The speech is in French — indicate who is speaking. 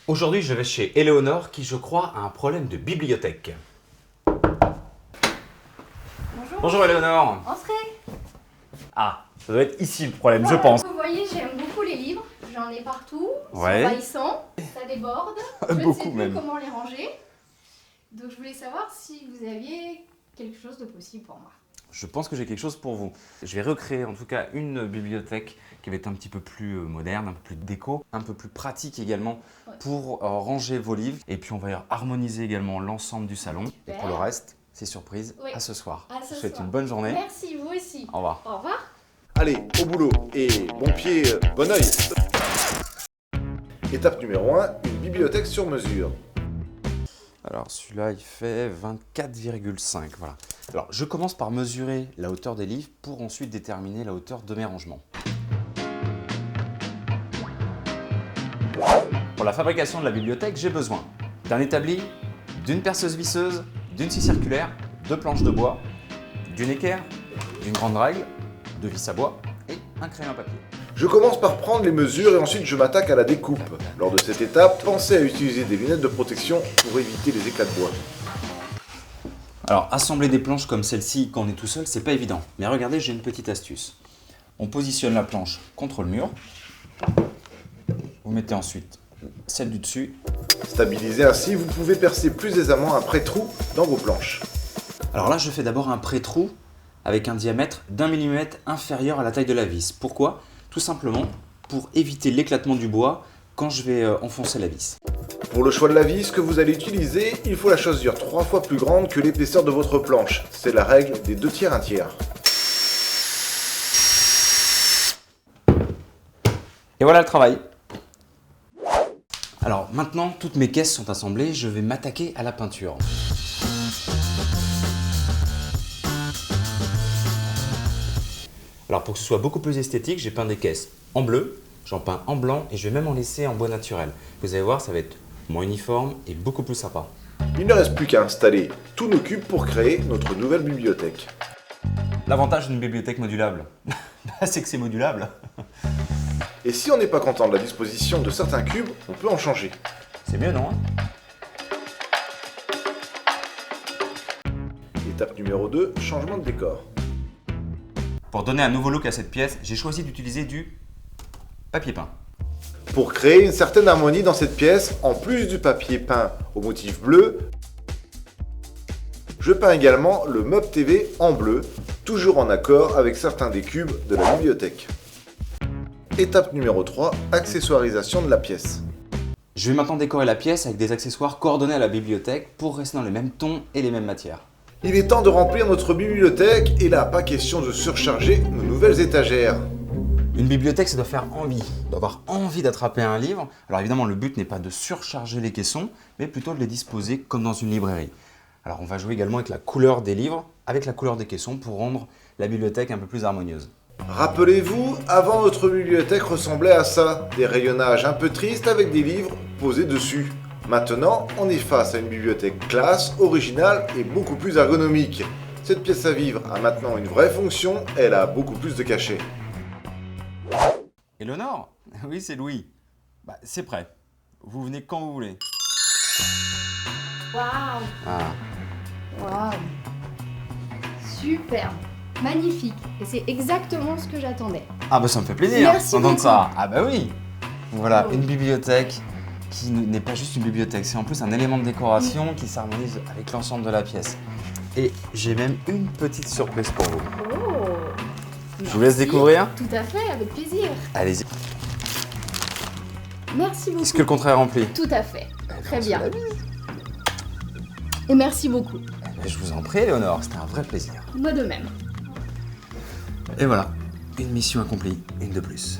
Speaker 1: Aujourd'hui, je vais chez Éléonore qui, je crois, a un problème de bibliothèque.
Speaker 2: Bonjour.
Speaker 1: Bonjour Éléonore.
Speaker 2: Entrez.
Speaker 1: Ah, ça doit être ici le problème,
Speaker 2: Voilà,
Speaker 1: je pense.
Speaker 2: Vous voyez, j'aime beaucoup les livres. J'en ai partout.
Speaker 1: Ouais.
Speaker 2: C'est envahissant. Ça déborde. Je ne
Speaker 1: Beaucoup
Speaker 2: sais plus
Speaker 1: même.
Speaker 2: comment les ranger. Donc je voulais savoir si vous aviez quelque chose de possible pour moi.
Speaker 1: Je pense que j'ai quelque chose pour vous. Je vais recréer en tout cas une bibliothèque qui va être un petit peu plus moderne, un peu plus déco, un peu plus pratique également pour ranger vos livres. Et puis on va harmoniser également l'ensemble du salon.
Speaker 2: Super.
Speaker 1: Et pour le reste, c'est surprise,
Speaker 2: Oui.
Speaker 1: à ce soir.
Speaker 2: À ce
Speaker 1: Je vous souhaite
Speaker 2: soir.
Speaker 1: une bonne journée.
Speaker 2: Merci, vous aussi.
Speaker 1: Au revoir.
Speaker 2: Au revoir.
Speaker 3: Allez, au boulot et bon pied, bon oeil. Étape numéro 1, une bibliothèque sur mesure.
Speaker 1: Alors celui-là, il fait 24,5. Voilà. Alors je commence par mesurer la hauteur des livres pour ensuite déterminer la hauteur de mes rangements. Pour la fabrication de la bibliothèque, j'ai besoin d'un établi, d'une perceuse visseuse, d'une scie circulaire, de planches de bois, d'une équerre, d'une grande règle, de vis à bois et un crayon à papier.
Speaker 3: Je commence par prendre les mesures et ensuite je m'attaque à la découpe. Lors de cette étape, pensez à utiliser des lunettes de protection pour éviter les éclats de bois.
Speaker 1: Alors, assembler des planches comme celle-ci quand on est tout seul, c'est pas évident. Mais regardez, j'ai une petite astuce. On positionne la planche contre le mur. Vous mettez ensuite celle du dessus.
Speaker 3: Stabilisé ainsi, vous pouvez percer plus aisément un pré-trou dans vos planches.
Speaker 1: Alors là, je fais d'abord un pré-trou avec un diamètre d'1 mm inférieur à la taille de la vis. Pourquoi ? Tout simplement pour éviter l'éclatement du bois quand je vais enfoncer la vis.
Speaker 3: Pour le choix de la vis que vous allez utiliser, il faut la choisir 3 fois plus grande que l'épaisseur de votre planche. C'est la règle des 2 tiers, 1 tiers.
Speaker 1: Et voilà le travail. Alors maintenant, toutes mes caisses sont assemblées, je vais m'attaquer à la peinture. Alors pour que ce soit beaucoup plus esthétique, j'ai peint des caisses en bleu, j'en peins en blanc et je vais même en laisser en bois naturel. Vous allez voir, ça va être moins uniforme et beaucoup plus sympa.
Speaker 3: Il ne reste plus qu'à installer tous nos cubes pour créer notre nouvelle bibliothèque.
Speaker 1: L'avantage d'une bibliothèque modulable, c'est que c'est modulable.
Speaker 3: Et si on n'est pas content de la disposition de certains cubes, on peut en changer.
Speaker 1: C'est mieux, non ?
Speaker 3: Étape numéro 2, changement de décor.
Speaker 1: Pour donner un nouveau look à cette pièce, j'ai choisi d'utiliser du papier peint.
Speaker 3: Pour créer une certaine harmonie dans cette pièce, en plus du papier peint au motif bleu, je peins également le meuble TV en bleu, toujours en accord avec certains des cubes de la bibliothèque. Étape numéro 3, accessoirisation de la pièce.
Speaker 1: Je vais maintenant décorer la pièce avec des accessoires coordonnés à la bibliothèque pour rester dans les mêmes tons et les mêmes matières.
Speaker 3: Il est temps de remplir notre bibliothèque et là, pas question de surcharger nos nouvelles étagères.
Speaker 1: Une bibliothèque, ça doit faire envie, on doit avoir envie d'attraper un livre. Alors évidemment, le but n'est pas de surcharger les caissons, mais plutôt de les disposer comme dans une librairie. Alors on va jouer également avec la couleur des livres, avec la couleur des caissons pour rendre la bibliothèque un peu plus harmonieuse.
Speaker 3: Rappelez-vous, avant notre bibliothèque ressemblait à ça, des rayonnages un peu tristes avec des livres posés dessus. Maintenant, on est face à une bibliothèque classe, originale et beaucoup plus ergonomique. Cette pièce à vivre a maintenant une vraie fonction, elle a beaucoup plus de cachet.
Speaker 1: Éléonore ? Oui, c'est Louis. C'est prêt. Vous venez quand vous voulez.
Speaker 2: Waouh.
Speaker 1: Ah.
Speaker 2: Waouh. Superbe. Magnifique. Et c'est exactement ce que j'attendais.
Speaker 1: Ah ça me fait plaisir
Speaker 2: Merci
Speaker 1: d'entendre
Speaker 2: beaucoup.
Speaker 1: ça. Ah bah oui. Voilà,
Speaker 2: Oui.
Speaker 1: une bibliothèque qui n'est pas juste une bibliothèque, c'est en plus un élément de décoration qui s'harmonise avec l'ensemble de la pièce. Et j'ai même une petite surprise pour vous.
Speaker 2: Oh.
Speaker 1: Je vous laisse découvrir.
Speaker 2: Tout à fait, avec plaisir.
Speaker 1: Allez-y.
Speaker 2: Merci beaucoup.
Speaker 1: Est-ce que le contrat est rempli?
Speaker 2: Tout à fait. Très
Speaker 1: On se
Speaker 2: bien.
Speaker 1: la bise.
Speaker 2: Et merci beaucoup.
Speaker 1: Je vous en prie, Éléonore, c'était un vrai plaisir.
Speaker 2: Moi de même.
Speaker 1: Et voilà, une mission accomplie, une de plus.